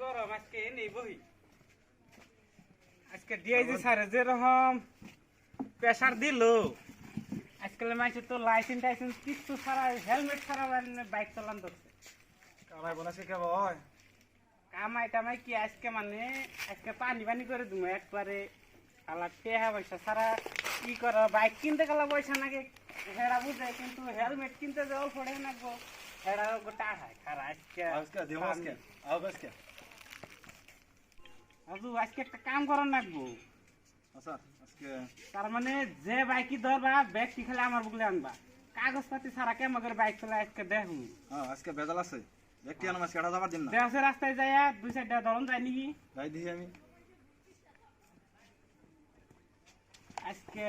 গরম আজকে নেই বহি আজকে ডিআইজি স্যার যেরকম প্রেসার দিল আজকাল মানুষ তো লাইসেন্স টাইসেন্স কিছু ছাড়া হেলমেট ছাড়া বাইক চালান ধরছে কামাই বনা শিখাবো হয় কামাই টামাই কি আজকে মানে আজকে পানি পানি করে দিব একবারে আলা টেহা পয়সা ছাড়া কি কর বাইক কিনতে গেলে পয়সা নাকি হেরা বুঝে কিন্তু হেলমেট কিনতে যে অল্প টাকা নাকবো হেরা গোটা খায় খারা আজকে আজকে দেবো আজকে আজকে আজকে একটা কাম করার নাকবো আচ্ছা আজকে তার মানে যে বাইকই ধরবা ব্যক্তি খালি আমার বুকলে আনবা কাগজপাতি ছাড়া কেমন করে বাইক চলে আজকে দেখুন হ্যাঁ আজকে বেজাল আছে ব্যক্তি আনো আজকে যাবার দিন না দেশে রাস্তায় যাইয়া দুই চারটা ধরন যায় নাকি যাই দিই আমি আজকে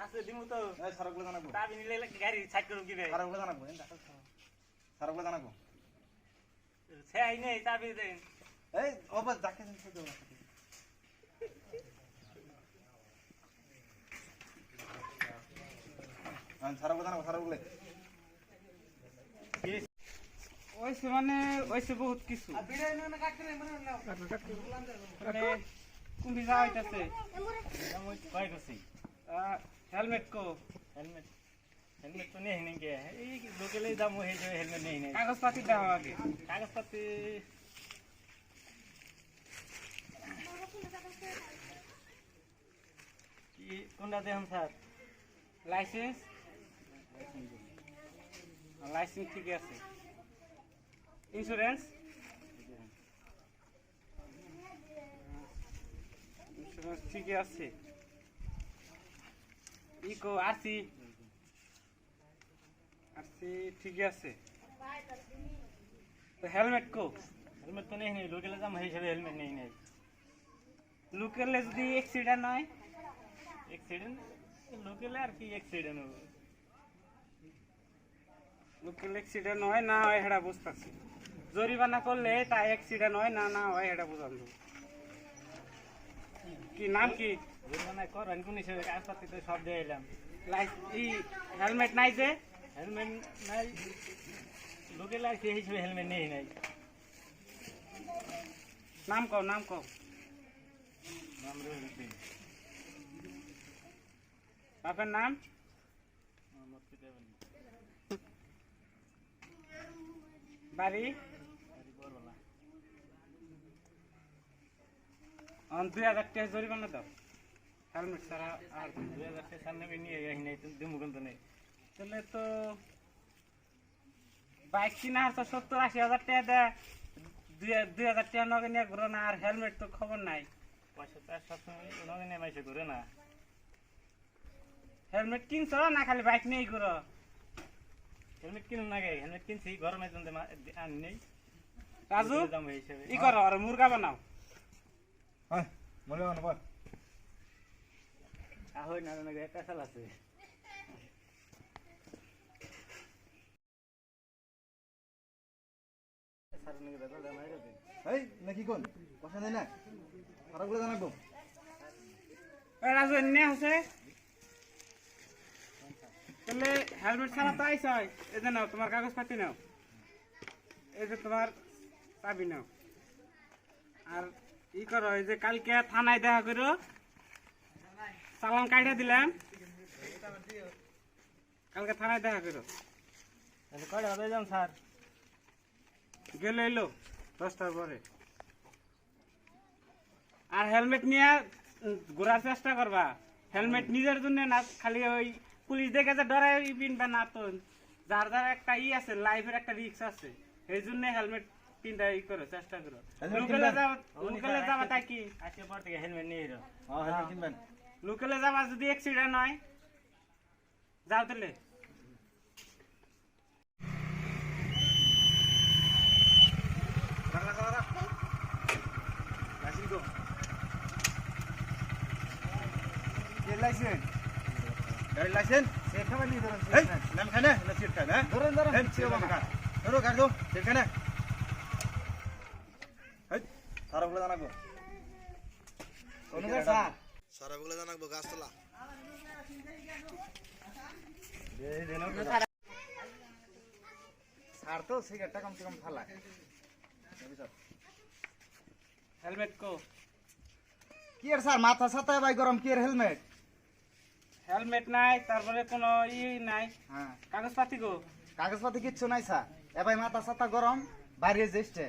আছে দিমু তো সারগুলো জানাবো তাবি নিলে গাড়ি সাইড করুম কি রে সারগুলো জানাবো সারগুলো জানাবো সে আই নেই তাবি দে এই ওবা যাকে দিতে দেবো সারগুলো জানাবো সারগুলো ওইসে মানে ওইসে বহুত কিছু মানে কুম্ভি যাওয়া হইতাছে কয় করছি হেলমেট কো হেলমেট হেলমেট তো নেই নাকি এই লোকেলেই দাম হয়ে যাবে হেলমেট নেই নাই কাগজপাতি দাও আগে কাগজপাতি কি কোনটা দেখুন স্যার লাইসেন্স লাইসেন্স ঠিক আছে ইন্স্যুরেন্স ইন্স্যুরেন্স ঠিক আছে ইকো আরসি আরসি ঠিক আছে তো হেলমেট কো হেলমেট তো নেই নাই লোকেলে দাম হয়ে যাবে হেলমেট নেই নাই লোকালে যদি অ্যাক্সিডেন্ট হয় অ্যাক্সিডেন্ট লোকেলে আর কি অ্যাক্সিডেন্ট হবে লোকাল অ্যাক্সিডেন্ট হয় না হয় সেটা বুঝতেছি জরিমানা করলে তা অ্যাক্সিডেন্ট হয় না না হয় সেটা বুঝানো কি নাম কি জরিমানা করেন কোন হিসেবে কাগজপাতি তো সব দিয়ে এলাম হেলমেট নাই যে হেলমেট নাই লোকেলে আর কি হিসেবে হেলমেট নেই নাই নাম কও নাম কও নাম রহিউদ্দিন বাপের নাম মোহাম্মদ কিতাবুল বাড়ি বাড়ি বড়লা 2000 টাকা জরিমানা দাও হেলমেট ছাড়া আর 2000 টাকা সামনে নিয়ে যাই নাই তো দিমু কিন্তু নেই তাহলে তো বাইক কিনা আর তো 70-80 হাজার টাকা দেয় 2000 টাকা নগে নিয়ে ঘুরো না আর হেলমেট তো খবর নাই পয়সা তো আর সবসময় ওনাকে নিয়ে মাইসে ঘুরে না হেলমেট কিনছো না খালি বাইক নিয়েই ঘুরো হেলমেট কিনুন না গে হেলমেট কিনছি গরমে জন্য আনি নেই রাজু দাম হিসেবে ই করো আর মুরগা বানাও হ্যাঁ মনে হয় না বল ahoj na na একটা সাল আছে স্যার নাকি দাদা দাম আইলো দিন এই নাকি কোন পয়সা দেয় না সারগুলো জানাবো রাজু এনে আছে তাহলে হেলমেট ছাড়া তো আইস হয় এই যে নাও তোমার কাগজপাতি নাও এই যে তোমার চাবি নাও আর ই করো এই যে কালকে থানায় দেখা করো চালান কাইটা দিলাম কালকে থানায় দেখা করো তাহলে কয়টা হবে যান স্যার গেলে এলো 10টার পরে আর হেলমেট নিয়ে ঘোরার চেষ্টা করবা হেলমেট নিজের জন্য না খালি ওই পুলিশ দেখে যে ডরাই পিনবে না তো যার যার একটা ই আছে লাইফের একটা রিস্ক আছে এই জন্য হেলমেট পিনতে ই করো চেষ্টা করো লোকালে যাবা তাই কি আজকে পর থেকে হেলমেট নিয়ে এলো হ্যাঁ হেলমেট কিনবেন লোকালে যাবা যদি অ্যাক্সিডেন্ট হয় যাও তাহলে লাইসেন্স গাড়ি লাইসেন্স সে খাবার নিয়ে ধরেন এই নাম খানে না সিট খানে হ্যাঁ ধরেন ধরেন এই সিট খানে ধরো গাড়ি দাও সিট খানে এই সারা বলে জানাবো অনুযায়ী স্যার সারা বলে জানাবো গাছতলা স্যার তো সিগারেটটা কমসে কম ফালায় হেলমেট কো কি এর স্যার মাথা ছাতায় ভাই গরম কি এর হেলমেট হেলমেট নাই তারপরে কোনো নাই হ্যাঁ কাগজপাতি কো কাগজপাতি কিচ্ছু নাই স্যার এ ভাই মাথা ছাতা গরম বাইরে যেতে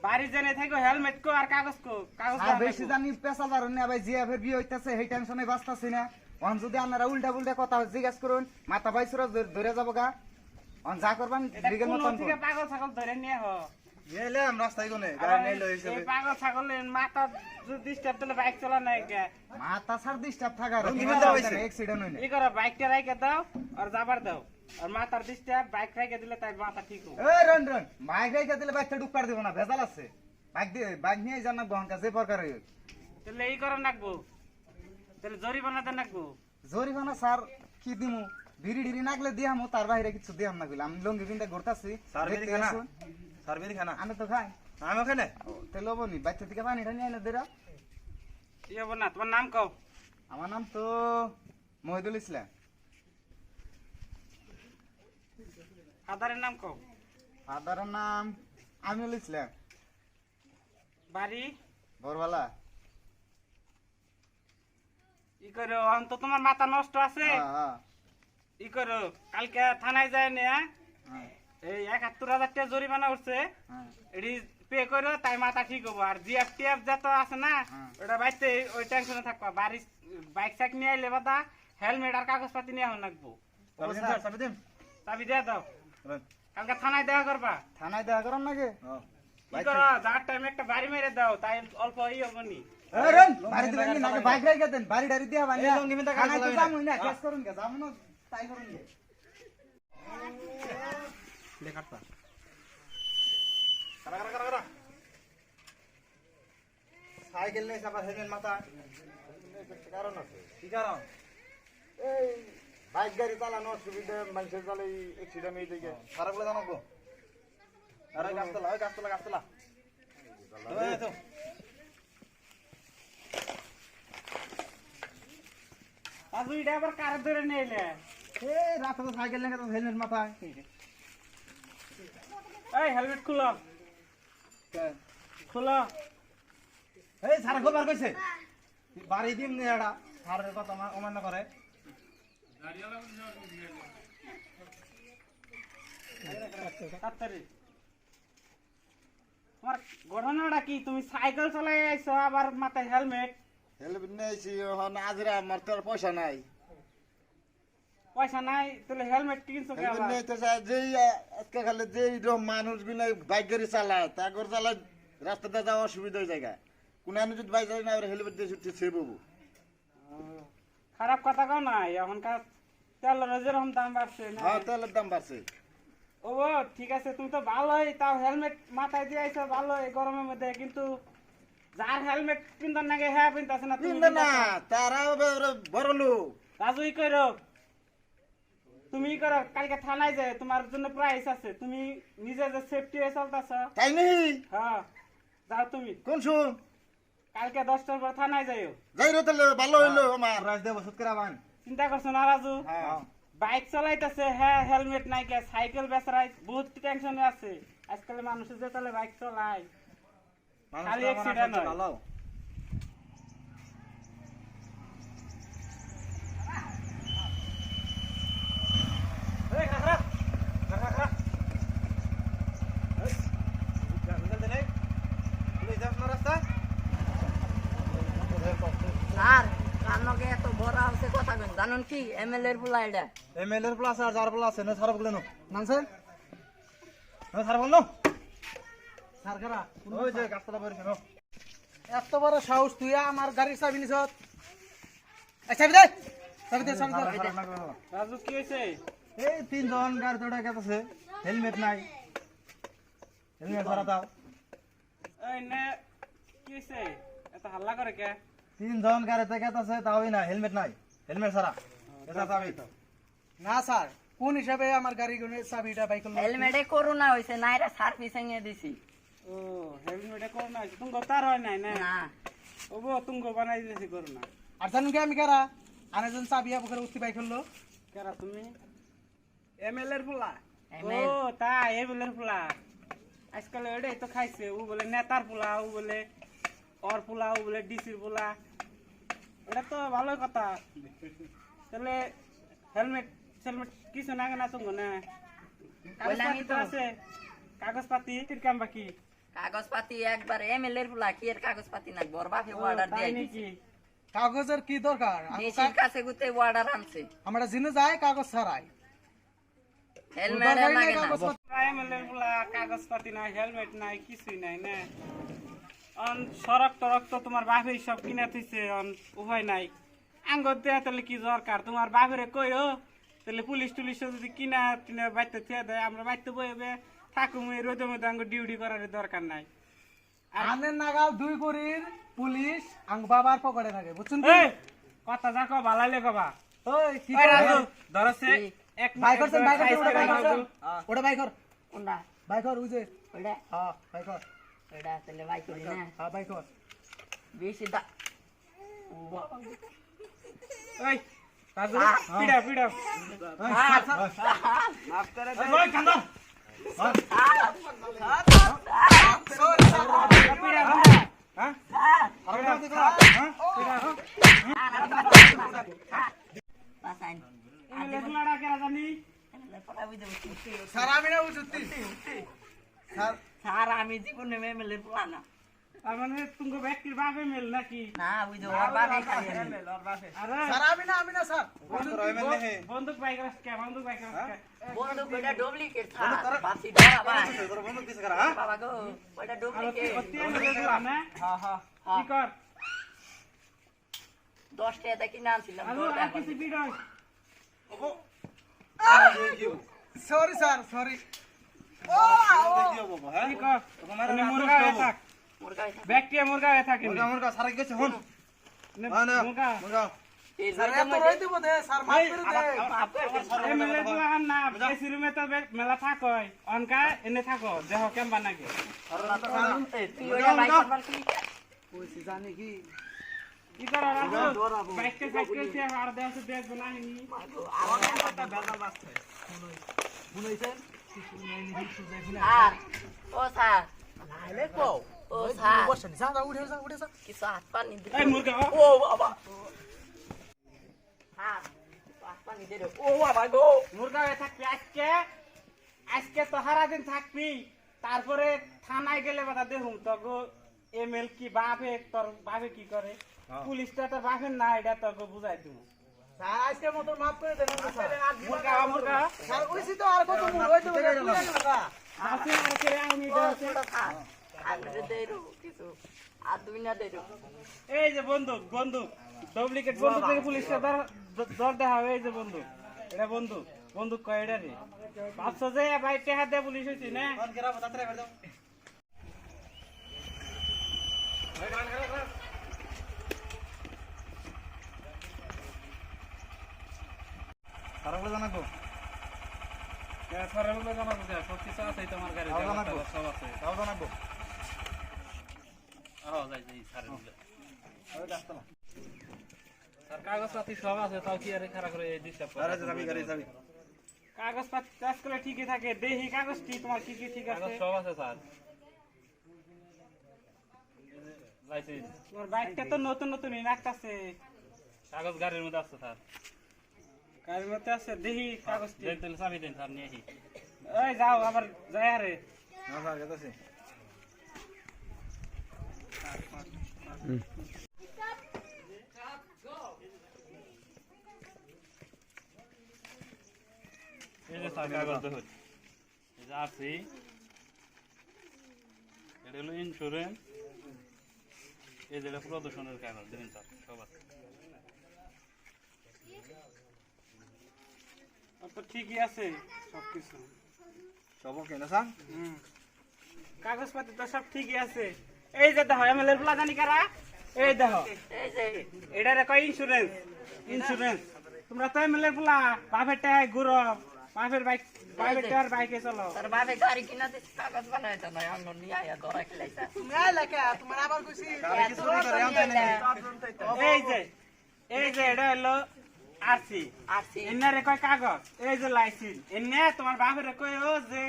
বাড়ি জেনে থাকো হেলমেট কো আর কাগজ কো কাগজ আর বেশি জানি পেশা পারুন না ভাই জিয়া ফের বিয়ে হইতাছে সেই টেনশনে বাঁচতাছি না অন যদি আপনারা উল্টা পুল্টা কথা জিজ্ঞাসা করুন মাথা বাইসুরা ধরে যাবো গা অন যা করবেন এটা বিগের কোন মতন থেকে পাগল ছাগল ধরে নিয়ে হ গেলাম রাস্তায় কোনে গাড়ি নেই লই এই হিসেবে পাগল ছাগলের মাথা যদি ডিস্টার্ব দিলে বাইক চালা নাই কে মাথা ছাড় ডিস্টার্ব থাকার রঙিন হইতে হইছে। অ্যাক্সিডেন্ট হইনি ই করো বাইকটা রাইকে দাও আর যাবার দাও আর মাথার ডিস্টার্ব বাইক রাইকে দিলে তাই মাথা ঠিক হবে এই রন রন বাইক রেখে দিলে বাইকটা ডুকার দিব না ভেজাল আছে বাইক নিয়ে যান না গহন কাছে প্রকার হই তাহলে এই করো নাকবো তাহলে জরিমানা দেন নাকবো জরিমানা স্যার কি দিমু বিড়ি ডিড়ি নাগলে দিয়ামু তার বাইরে কিছু দিয়াম না কইলাম আমি লঙ্গি পিনটা ঘুরতাছি সার্ভে দেখতে খানা আসুন। সার্ভে খানা আমি তো খাই আমি খানে তেল বনি বাচ্চা থেকে পানিটা নিয়ে এনে দেরা ইয়ে হবো না তোমার নাম কও আমার নাম তো মহিদুল ইসলাম ফাদারের নাম কও ফাদারের নাম আমিনুল ইসলাম বাড়ি বরবালা ই করো অন্ত তোমার মাথা নষ্ট আছে হ্যাঁ হ্যাঁ ই করো কালকে থানায় যায় না হ্যাঁ, এই ৭১,০০০ টাকা জরিমানা উঠছে হ্যাঁ এটি পে করো তাই মাথা ঠিক হবো আর জিএফ টিএফ যত আছে না হ্যাঁ। ওটা বাইতে ওই টেনশনে থাকবা বাড়ি বাইক সাইক নিয়ে আইলে বাদা হেলমেট আর কাগজপাতি নিয়ে হন লাগবো সার্ভে দিন চাবি দিয়ে দাও কালকে থানায় দেখা করবা থানায় দেখা করেন নাকি কি করো যার টাইমে একটা বাড়ি মেরে দাও তাই অল্প ই হবো নি এই রন বাড়ি দিবেন কি নাকি বাইক রেখে দেন বাড়ি ডাড়ি দিয়া বানি এই লঙ্গি পিনটা কাজ থানায় তো চালাবি না। যামুই না কেস করুন কে যামু না তাই করুন কে লেখাটা কারা কারা কারা কারা সাইকেল নেই চাপা হেলমেট মাথা কারণ আছে কি কারণ এই বাইক গাড়ি চালানো অসুবিধা মানুষের চালে অ্যাক্সিডেন্ট হয়ে যায় সারা বলে জানাবো আরে গাছতলা ওই গাছতলা গাছতলা তো আজু এটা আবার কার ধরে নিয়ে এলে এই রাস্তা তো সাইকেল নেই তো হেলমেট মাথায় এই হেলমেট খুলো খুলো এই সারা খবর কইছে বাড়ি দিন নে এটা সারের কথা অমান্য করে তাড়াতাড়ি তোমার ঘটনাটা কি তুমি সাইকেল চালাই আইছো আবার মাথায় হেলমেট হেলমেট নিয়েছি আজরা আমার তো আর পয়সা নাই পয়সা নাই তাহলে হেলমেট কিনছো কে হেলমেট আবার নিতে চাই যেই আজকে খালি যেই মানুষগুলো বাইক গাড়ি চালায় তাগর চালায় রাস্তাতে যাওয়া অসুবিধা হয়ে যায় কোন যদি বাইক চালাই না হেলমেট দিয়ে ছুটতে সে বাবু খারাপ কথা কও নাই এখনকার তেলের যেরকম দাম বাড়ছে না হ্যাঁ তেলের দাম বাড়ছে ও ঠিক আছে তুমি তো ভালোই তাও হেলমেট মাথায় দিয়ে আইছো ভালো এই গরমের মধ্যে কিন্তু যার হেলমেট পিনতার নাকি হ্যাঁ পিনতাছে না তুমি কিনবে না পিনতাছো। তারা বড় লোক রাজু ই করো তুমি ই করো কালকে থানায় যায় তোমার জন্য প্রাইস আছে তুমি নিজে যে সেফটি হয়ে চলতেছ তাই নেই হ্যাঁ যাও তুমি কোন শুন কালকে 10টার পর থানায় যাইও যাই রে তাহলে ভালো হইলো আমার রাজ দেব সুদ করে বান চিন্তা করছো না রাজু হ্যাঁ বাইক চালাইতেছে হ্যাঁ হেলমেট নাই কে সাইকেল বেচরাই বহুত টেনশনে আছে আজকাল মানুষ যে তাহলে বাইক চালায় খালি accident হয়। ভালো এই কাকরা কাকরা এই জঙ্গল দে নাই পুলিশ যাস না রাস্তা স্যার কানকে এত বড় হচ্ছে কথা কেন জানুন কি এমএলএ এর পোলা এটা এমএলএর প্লাস আর যার প্লাস না সারা বলে নো নানছেন না সারা বল নো সরকারা ওই যে গাছতলা বের কেন এত বড় সাহস তুই আমার গাড়ির চাবি নিছ চাবি দে চাবি দে চাবি দে রাজু কি হয়েছে এই তিনজন গাড়ি তোড়া গেছে হেলমেট নাই হেলমেট ছাড়া দাও এই নে কি হয়েছে এত হাল্লা করে কে তিনজন গাড়িতে গেছে তাও না হেলমেট নাই হেলমেট ছাড়া এসা চাবি না স্যার কোন হিসাবে আমার গাড়ি চাবিটা বাইক হেলমেটে করোনা হয়েছে না এটা সার্ভিসিং এ দিছি ও হেলমেটে করোনা হয়েছে তুমি তার হয় নাই না না ওবো তুমি বানাই দিয়েছি করোনা আর জানুন কি আমি কারা আনেজন চাবি করে উঠতে বাইক হলো কেরা তুমি এমএল এর ফুলা ও ML তাই এমএল এর ফুলা আজকাল এটাই তো খাইছে ও বলে নেতার ফুলা ও বলে ওর ফুলা ও বলে ডিসির ফুলা এটা তো ভালো কথা তাহলে হেলমেট হেলমেট কিছু না কেনা তুমি না বললামই তো। আছে কাগজপাতি কাম বাকি কাগজপাতি একবার এমএল এর ফুলা কি এর কাগজপাতি না বরবাফে অর্ডার তাই দিয়ে নাকি কাগজের কি দরকার ডিসির কাছে গুতে অর্ডার আনছে আমরা জিনে যাই কাগজ ছাড়াই হেলমেট দরকারই নাই লাগে না কাগজ এমএলএ গুলা কাগজপাতি নাই হেলমেট নাই কিছুই নাই না অন সড়ক টরক তো তোমার বাপের সব কিনা থইছে অন উভয় নাই আঙ্গর দেয়া তাহলে কি দরকার তোমার বাপেরে কইও তাহলে পুলিশ টুলিশ যদি কিনা টিনা বাইতে থিয়া দেয় আমরা বাইতে বইবে থাকুম এই রোদের মধ্যে আঙ্গ ডিউটি করার দরকার নাই আনের নাগাল 2 করির পুলিশ আং বাবার পকেটে থাকে বুঝছেন কি এই কথা যা কও ভালাইলে কবা ওই কি ওই করে রাজু ধরছে এক বাই করছেন বাই করছেন ওটা বাই করছেন হ্যাঁ। ওটা বাই কর কোনটা বাই কর উজে ওটা হ্যাঁ বাই কর ওটা তাহলে বাই করি না হ্যাঁ বাই কর বেশি দা ওই রাজু পিড়া পিড়া মাফ করে দে ওই কান্দা পিড়া পিড়া হ্যাঁ পাসাইন এমএলএ গুলাডা কেরা জানি পড়া বুঝে স্যার আমি না উঠতি স্যার স্যার আমি জীবনে এমএল এর ফুলা না তার মানে তুমি ব্যক্তির বাপে মেল নাকি না বুঝে ওর বাপে খাই আরে স্যার আমি না স্যার বন্দুক বাইক রাখকে বন্দুক বাইক রাখকে বন্ধু কইটা ডুপ্লিকেট স্যার বাসি ডরা ভাই তোর বন্ধু কিস করা হ্যাঁ বাবা গো ওইটা ডুপ্লিকেট অতি এমএলএ গুলা না হ্যাঁ হ্যাঁ কি কর 10 টাকা দিয়ে কিনে আনছিলাম আলু আর কিছু ভিডিও সরি স্যার সরি কি হবো হ্যাঁ কি কর মানে মুরগা হয়ে থাক মুরগা ব্যক্তি মুরগা হয়ে থাকে মুরগা সারা গেছে হন মুরগা মুরগা স্যার এত রই দেব দে স্যার মাফ করে দে এমএলএ গুলা না বেশি রুমে তো মেলা থাক হয় অনকা এনে থাকো দেহ কেমবা নাকি তুই ওইটা বাই করবার কি কইছি জানি কি কি কর রাজু বাইকটা সাইকেল সে আর দেহ সে দেখ বানাইনি শুনাইছেন স্যার ও স্যার নাইলে কও ও স্যার বসেন যা উঠে যা কিছু হাত পানি দিতে এই মুরগা ও বাবা হ্যাঁ হাত পানি দে রে ও বাবা গো মুরগা হয়ে থাকবি আজকে আজকে তো সারাদিন থাকবি তারপরে থানায় গেলে বাধা দেখুন তো গো এমএল কি বাপে তোর বাপে কি করে পুলিশটা তোর বাপের না এটা তোর বুঝাই দিব স্যার আজকে মত মাফ করে দেন স্যার মুরগা মুরগা স্যার কইছি তো আর কত মুর হইতো আসে আসে আমি দেশে আগে দে রে কিছু আর দুই না দে রে এই যে বন্দুক বন্দুক ডুপ্লিকেট বন্দুক থেকে পুলিশটা ধর দেখা এই যে বন্দুক এটা বন্দুক বন্দুক কয় এটা রে ভাবছো যে ভাই টেহা দে পুলিশ হইছি না ফোন করা বাতারে বের দাও সারা বলে জানাবো সরল জানা বুঝা সব কিছু আছে তোমার গাড়ি তাও জানাবো সব আছে তাও জানাবো যাই যাই সারে ওই রাস্তা না আর কাগজপাতি সব আছে তাও কি আরে খারাপ করে ডিস্টার্ব আরে যাবি গাড়ি যাবি কাগজপাতি চাষ করে ঠিকই থাকে দেহি কাগজটি তোমার কি কি ঠিক আছে সব আছে স্যার লাইসেন্স তোমার বাইকটা তো নতুন নতুনই রাখতাছে কাগজ গাড়ির মধ্যে আছে স্যার গাড়ির মধ্যে আছে দেহি কাগজটি দেন তাহলে চাবি দেন স্যার নিয়ে আসি ওই যাও আবার যাই আরে না স্যার গেছে এই যে স্যার কাগজ দেখুন এই যে আরসি এটা হলো ইন্স্যুরেন্স এই যে এটা প্রদূষণের কাগজ দেবেন স্যার সব আছে তো ঠিকই আছে সবকিছু সব কেন স্যার কাগজপাতি তো সব ঠিকই আছে এই যে দেখো এমএলএ প্লা জানি কারা এই দেখো এই যে এটারে কয় ইন্স্যুরেন্স ইন্স্যুরেন্স তোমরা তো এমএলএ বলা বাপের টাকায় ঘুরো বাপের টাকার বাইকে চলো তোর বাপে গাড়ি কিনা দিচ্ছে কাগজ বানায় তো নয় অন্য নিয়ে আয়া ধরা খেলাইছে তুমি আইলা কে তোমার আবার কইছি এই যে এটা হলো আরসি আসি এনারে কয় কাগজ এই যে লাইসেন্স এনে তোমার বাপের কয় ও যে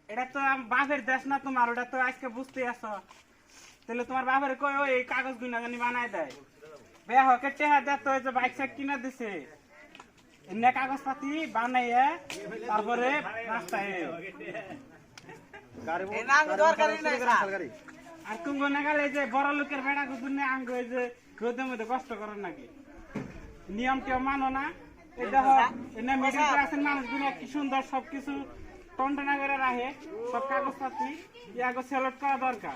এটা তো বাপের দেশ না তোমার ওটা তো আজকে বুঝতে আসো তাহলে তোমার বাপের কয় ও এই কাগজ গুনাগানি বানায় দেয় বেয়া হকে টেহা দেয় তো এই যে বাইক সাইক কিনা দিছে এনে কাগজ পাতি বানাইয়ে তারপরে রাস্তায় গাড়ি এই নাঙ্গ দরকারই নাই স্যার গাড়ি আর তুমি না গেলে যে বড় লোকের বেড়া গুনে আঙ্গ এই যে রোদের মধ্যে কষ্ট করেন নাকি নিয়ম কেউ মানো না এই দেখো এনে মিডিল ক্লাসের মানুষগুলো কি সুন্দর সবকিছু টনটনা করে রাখে সব কাগজপাতি ইয়াগো সেলট করা দরকার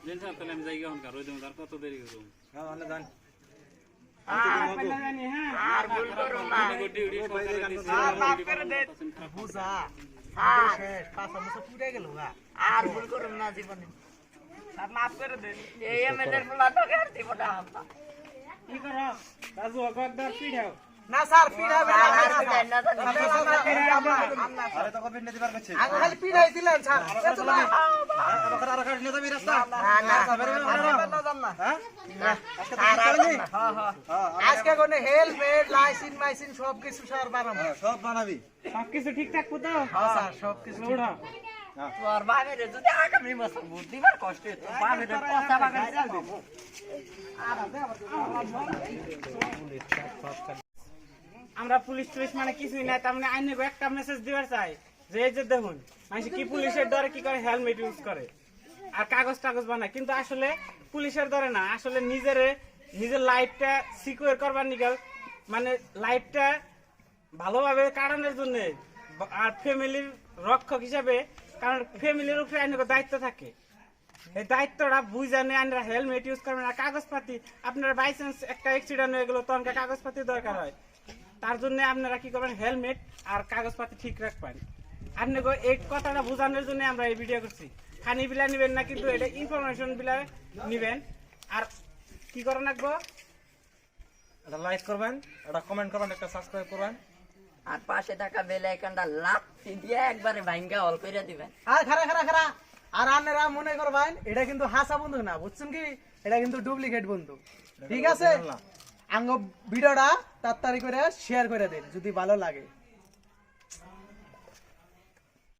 দেন স্যার তাহলে আমি যাই এখনকার ওই আর কত দেরি করুন হ্যাঁ অন্য জান পেলে জানি হ্যাঁ আর ভুল করো না ডিউটি সরকারে দিছে মাফ করে দে বুঝা আর শেষ পাঁচ বছর পুরে গেল গা আর ভুল করো না জীবনে স্যার মাফ করে দেন এই এমএলএ ফুলা তো আর দিব না আমরা কি করো রাজু অগদার পিড়াও না স্যার পিড়াবে আর যাই না জানি আরে তো কবে নিতে পারবে ছে আগে খালি পিড়াই দিলেন স্যার এত না আবার আর গাড়ি নিয়ে যাবি রাস্তা না হ্যাঁ আজকে তো চলনি হ্যাঁ আজকে কোনে হেলমেট লাইসেন্স মাইসেন্স সব কিছু স্যার বানাবো সব বানাবি সবকিছু ঠিকঠাক তো হ্যাঁ স্যার সব কিছু উঠো তোর বাপের যদি আগামী বছর ভোট দিবার কষ্ট তোর বাপের পচা বাগান চাল দিব আমরা পুলিশ টুলিশ মানে কিছুই নাই তার মানে আইনে একটা মেসেজ দিবার চাই যে এই যে দেখুন মানুষ কি পুলিশের ডরে কি করে হেলমেট ইউজ করে আর কাগজ টাগজ বানায় কিন্তু আসলে পুলিশের ডরে না আসলে নিজের লাইফটা সিকিউর করবার নিকাল মানে লাইফটা ভালোভাবে কাটানোর জন্য আর ফ্যামিলির রক্ষক হিসাবে কারণ ফ্যামিলির উপরে আইনের দায়িত্ব থাকে এই দায়িত্বটা বুঝানে আপনারা হেলমেট ইউজ করবেন আর কাগজপাতি আপনার বাই চান্স একটা অ্যাক্সিডেন্ট হয়ে গেল তখন কাগজপাতি দরকার হয় তার জন্য আপনারা কি করবেন হেলমেট আর কাগজপাতি ঠিক রাখবেন আপনি এই কথাটা বোঝানোর জন্য আমরা এই ভিডিও করছি খানি বিলা নিবেন না কিন্তু এটা ইনফরমেশন বিলা নিবেন আর কি করেন রাখবো এটা লাইক করবেন এটা কমেন্ট করবেন একটা সাবস্ক্রাইব করবেন আর পাশে থাকা বেল আইকনটা লাথি দিয়ে একবারে ভাঙ্গা অল করে দিবেন আর খারা আর আপনারা মনে করবেন এটা কিন্তু হাসা বন্ধু না বুঝছেন কি এটা কিন্তু ডুপ্লিকেট বন্ধু ঠিক আছে আঙ্গ ভিডিওটা তাড়াতাড়ি করে শেয়ার করে দেন যদি ভালো লাগে